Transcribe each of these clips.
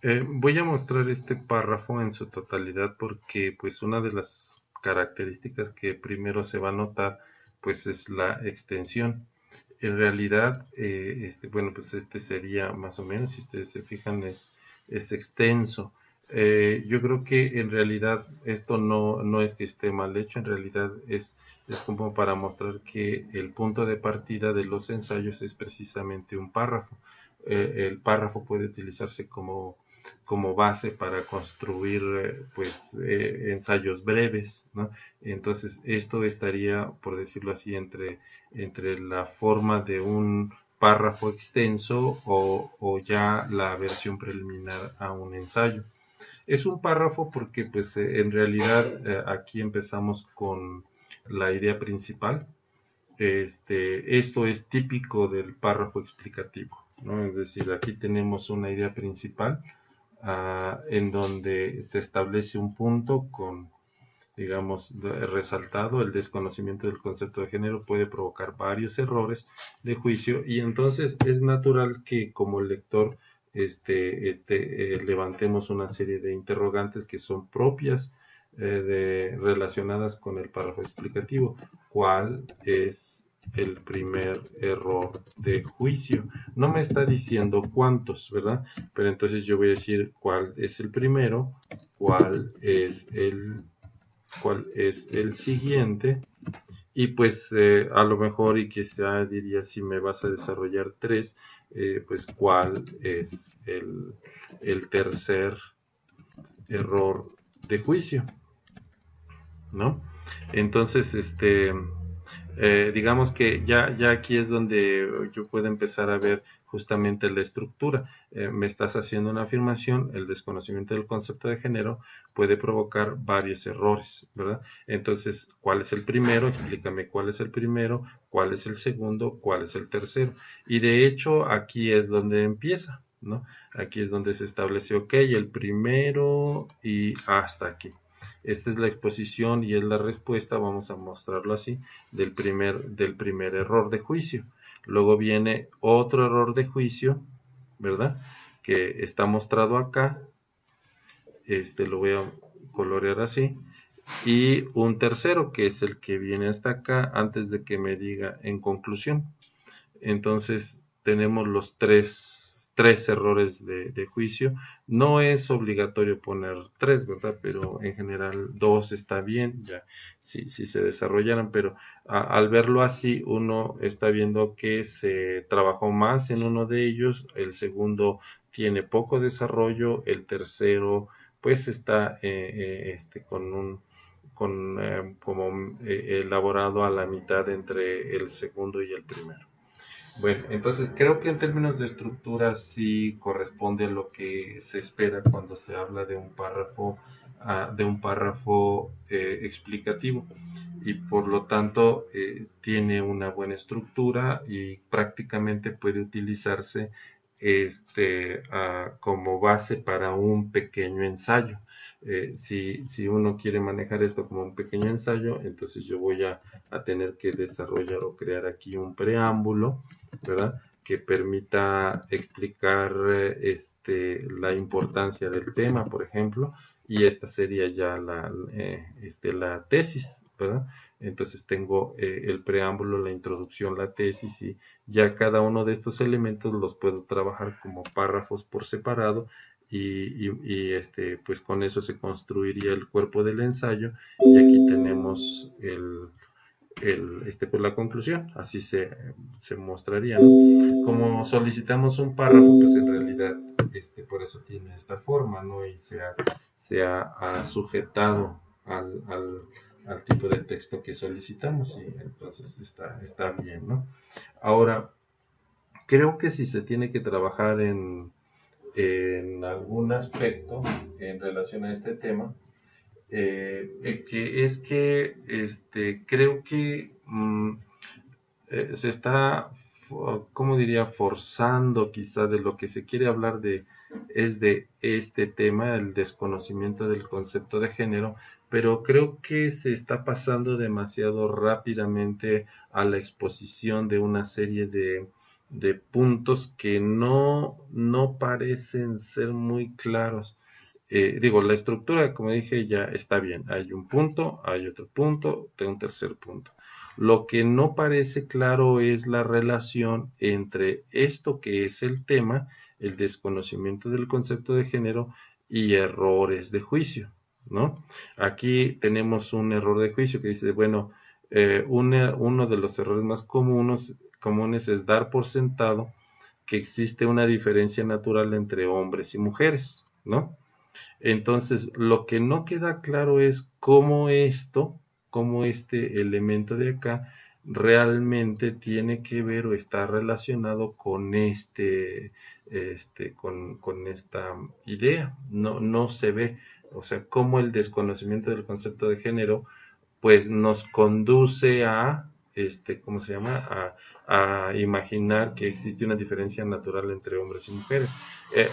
Voy a mostrar este párrafo en su totalidad porque pues una de las características que primero se va a notar pues es la extensión. En realidad, bueno, pues este sería más o menos, si ustedes se fijan, es extenso. Yo creo que en realidad esto no es que esté mal hecho, en realidad es como para mostrar que el punto de partida de los ensayos es precisamente un párrafo. El párrafo puede utilizarse como base para construir pues ensayos breves, ¿no? Entonces esto estaría, por decirlo así, entre la forma de un párrafo extenso o ya la versión preliminar a un ensayo. Es un párrafo porque pues en realidad aquí empezamos con la idea principal. Esto es típico del párrafo explicativo, ¿no? Es decir, aquí tenemos una idea principal en donde se establece un punto con, digamos, resaltado. El desconocimiento del concepto de género puede provocar varios errores de juicio y entonces es natural que como lector levantemos una serie de interrogantes que son propias relacionadas con el párrafo explicativo. ¿Cuál es el primer error de juicio? No me está diciendo cuántos, ¿verdad? Pero entonces yo voy a decir cuál es el primero, cuál es el siguiente, y pues a lo mejor y quizá diría, si me vas a desarrollar tres, pues cuál es el tercer error de juicio, ¿no? Entonces, digamos que ya aquí es donde yo puedo empezar a ver justamente la estructura. Me estás haciendo una afirmación, el desconocimiento del concepto de género puede provocar varios errores, ¿verdad? Entonces, ¿cuál es el primero? Explícame cuál es el primero, cuál es el segundo, cuál es el tercero. Y de hecho, aquí es donde empieza, ¿no? Aquí es donde se establece, ok, el primero y hasta aquí. Esta es la exposición y es la respuesta, vamos a mostrarlo así, del primer error de juicio. Luego viene otro error de juicio, ¿verdad? Que está mostrado acá. Lo voy a colorear así. Y un tercero, que es el que viene hasta acá, antes de que me diga en conclusión. Entonces tenemos los tres errores de juicio. No es obligatorio poner tres, ¿verdad? Pero en general dos está bien, ya si se desarrollaran, pero al verlo así, uno está viendo que se trabajó más en uno de ellos, el segundo tiene poco desarrollo, el tercero pues está como elaborado a la mitad entre el segundo y el primero. Bueno, entonces creo que en términos de estructura sí corresponde a lo que se espera cuando se habla de un párrafo explicativo, y por lo tanto tiene una buena estructura y prácticamente puede utilizarse como base para un pequeño ensayo. Si uno quiere manejar esto como un pequeño ensayo, entonces yo voy a tener que desarrollar o crear aquí un preámbulo, ¿verdad? Que permita explicar la importancia del tema, por ejemplo, y esta sería ya la tesis, ¿verdad? Entonces tengo el preámbulo, la introducción, la tesis, y ya cada uno de estos elementos los puedo trabajar como párrafos por separado, y pues con eso se construiría el cuerpo del ensayo, y aquí tenemos pues la conclusión, así se mostraría, ¿no? Como solicitamos un párrafo, pues en realidad por eso tiene esta forma, ¿no? Y se ha sujetado al tipo de texto que solicitamos, y entonces está bien, ¿no? Ahora, creo que si se tiene que trabajar en algún aspecto en relación a este tema, que es que creo que se está, ¿cómo diría?, forzando quizá de lo que se quiere hablar es de este tema, el desconocimiento del concepto de género, pero creo que se está pasando demasiado rápidamente a la exposición de una serie de puntos que no parecen ser muy claros. Digo, la estructura, como dije, ya está bien. Hay un punto, hay otro punto, tengo un tercer punto. Lo que no parece claro es la relación entre esto que es el tema, el desconocimiento del concepto de género y errores de juicio, ¿no? Aquí tenemos un error de juicio que dice, bueno, uno de los errores más comunes es dar por sentado que existe una diferencia natural entre hombres y mujeres, ¿no? Entonces, lo que no queda claro es cómo este elemento de acá realmente tiene que ver o está relacionado con con esta idea. No se ve, o sea, cómo el desconocimiento del concepto de género pues nos conduce a, ¿cómo se llama? A imaginar que existe una diferencia natural entre hombres y mujeres.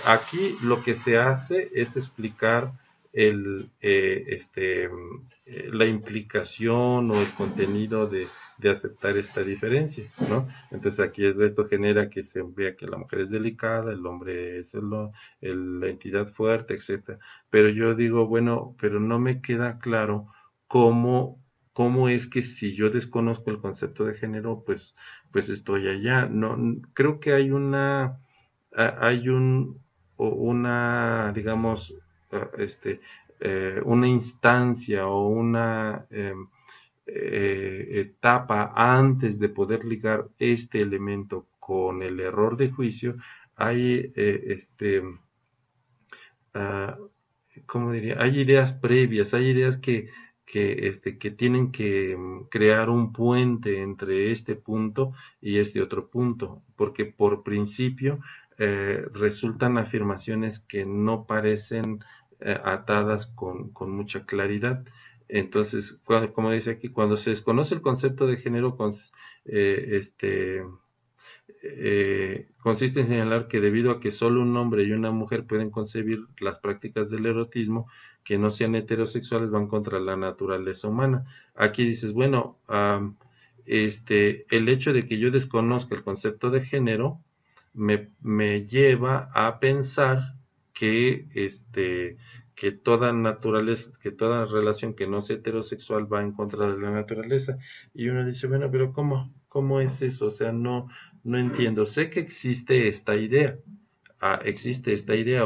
Aquí lo que se hace es explicar la implicación o el contenido de aceptar esta diferencia, ¿no? Entonces aquí esto genera que se vea que la mujer es delicada, el hombre es la entidad fuerte, etcétera. Pero yo digo, bueno, pero no me queda claro cómo es que si yo desconozco el concepto de género, pues estoy allá. No, creo que hay digamos, una instancia o una etapa antes de poder ligar este elemento con el error de juicio. Hay, ah, ¿cómo diría? Hay ideas previas, hay ideas que tienen que crear un puente entre este punto y este otro punto, porque por principio resultan afirmaciones que no parecen atadas con mucha claridad. Entonces, como dice aquí, cuando se desconoce el concepto de género, eh, este, consiste en señalar que debido a que solo un hombre y una mujer pueden concebir las prácticas del erotismo que no sean heterosexuales van contra la naturaleza humana. Aquí dices, bueno, el hecho de que yo desconozca el concepto de género me lleva a pensar que que toda relación que no sea heterosexual va en contra de la naturaleza. Y uno dice, bueno, pero ¿cómo es eso? O sea, no entiendo. Sé que existe esta idea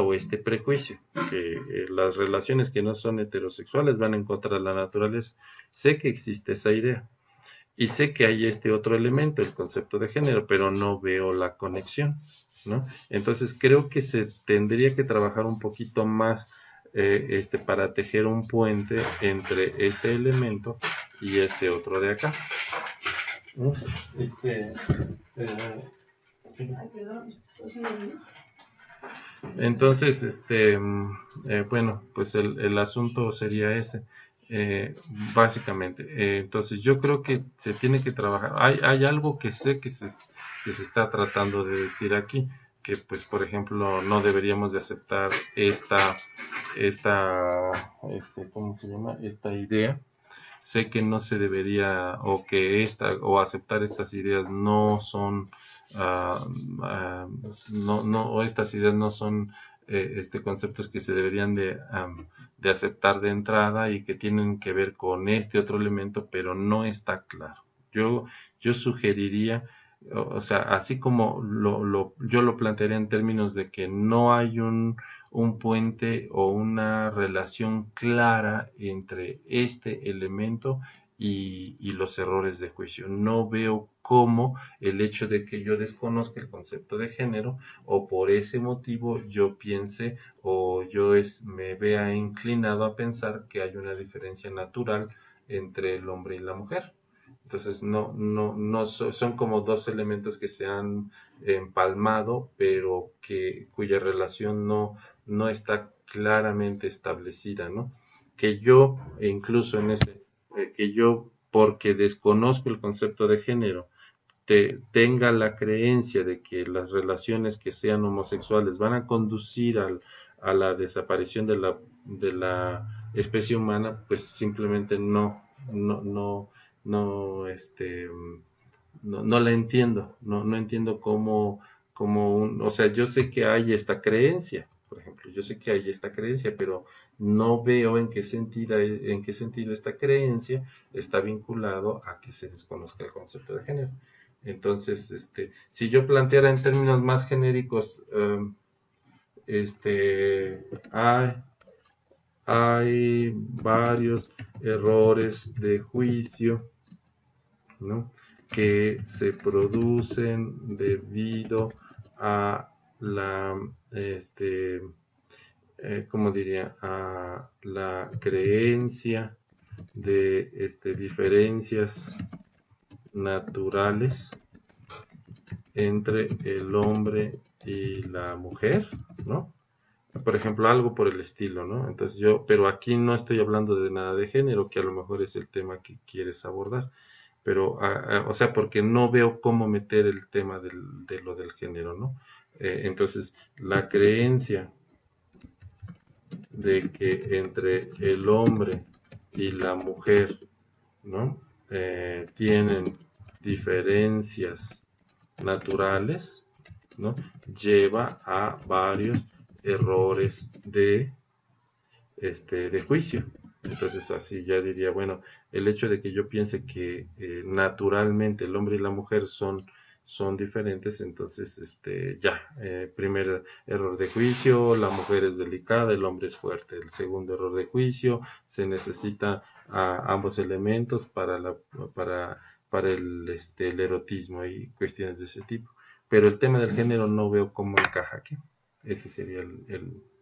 o este prejuicio, que las relaciones que no son heterosexuales van en contra de la naturaleza. Sé que existe esa idea. Y sé que hay este otro elemento, el concepto de género, pero no veo la conexión, ¿no? Entonces creo que se tendría que trabajar un poquito más para tejer un puente entre este elemento y este otro de acá. ¿No? Eh, Entonces, bueno, pues el asunto sería ese, eh, básicamente. Entonces, yo creo que se tiene que trabajar. Hay algo que sé que se está tratando de decir aquí, que pues, por ejemplo, no deberíamos de aceptar ¿cómo se llama? Esta idea. Sé que no se debería, o aceptar estas ideas no son, ah, ah, o estas ideas no son conceptos que se deberían de aceptar de entrada y que tienen que ver con este otro elemento, pero no está claro. Yo, yo sugeriría, o sea, así como yo lo plantearía en términos de que no hay un puente o una relación clara entre este elemento y los errores de juicio. No veo cómo el hecho de que yo desconozca el concepto de género o por ese motivo yo piense o me vea inclinado a pensar que hay una diferencia natural entre el hombre y la mujer. Entonces no son como dos elementos que se han empalmado, pero cuya relación no está claramente establecida, ¿no? Que yo, incluso que yo, porque desconozco el concepto de género, tenga la creencia de que las relaciones que sean homosexuales van a conducir a la desaparición de la especie humana, pues simplemente no, no la entiendo, no entiendo o sea, yo sé que hay esta creencia, por ejemplo, yo sé que hay esta creencia, pero no veo en qué sentido esta creencia está vinculado a que se desconozca el concepto de género. Entonces, si yo planteara en términos más genéricos, hay, hay varios errores de juicio, ¿no? Que se producen debido a la, ¿cómo diría? A la creencia de diferencias naturales entre el hombre y la mujer, ¿no? Por ejemplo, algo por el estilo, ¿no? Entonces pero aquí no estoy hablando de nada de género, que a lo mejor es el tema que quieres abordar, pero, o sea, porque no veo cómo meter el tema de lo del género, ¿no? Entonces, la creencia de que entre el hombre y la mujer, ¿no? Tienen diferencias naturales, ¿no? Lleva a varios errores de juicio. Entonces así ya diría, bueno, el hecho de que yo piense que naturalmente el hombre y la mujer son diferentes, entonces ya, primer error de juicio, la mujer es delicada, el hombre es fuerte. El segundo error de juicio, se necesita a ambos elementos para, el erotismo y cuestiones de ese tipo. Pero el tema del género no veo cómo encaja aquí. Esa sería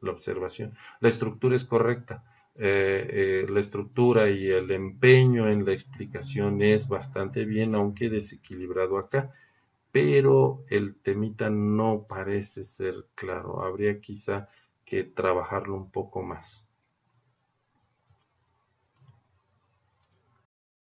la observación. La estructura es correcta. La estructura y el empeño en la explicación es bastante bien, aunque desequilibrado acá, pero el temita no parece ser claro. Habría quizá que trabajarlo un poco más.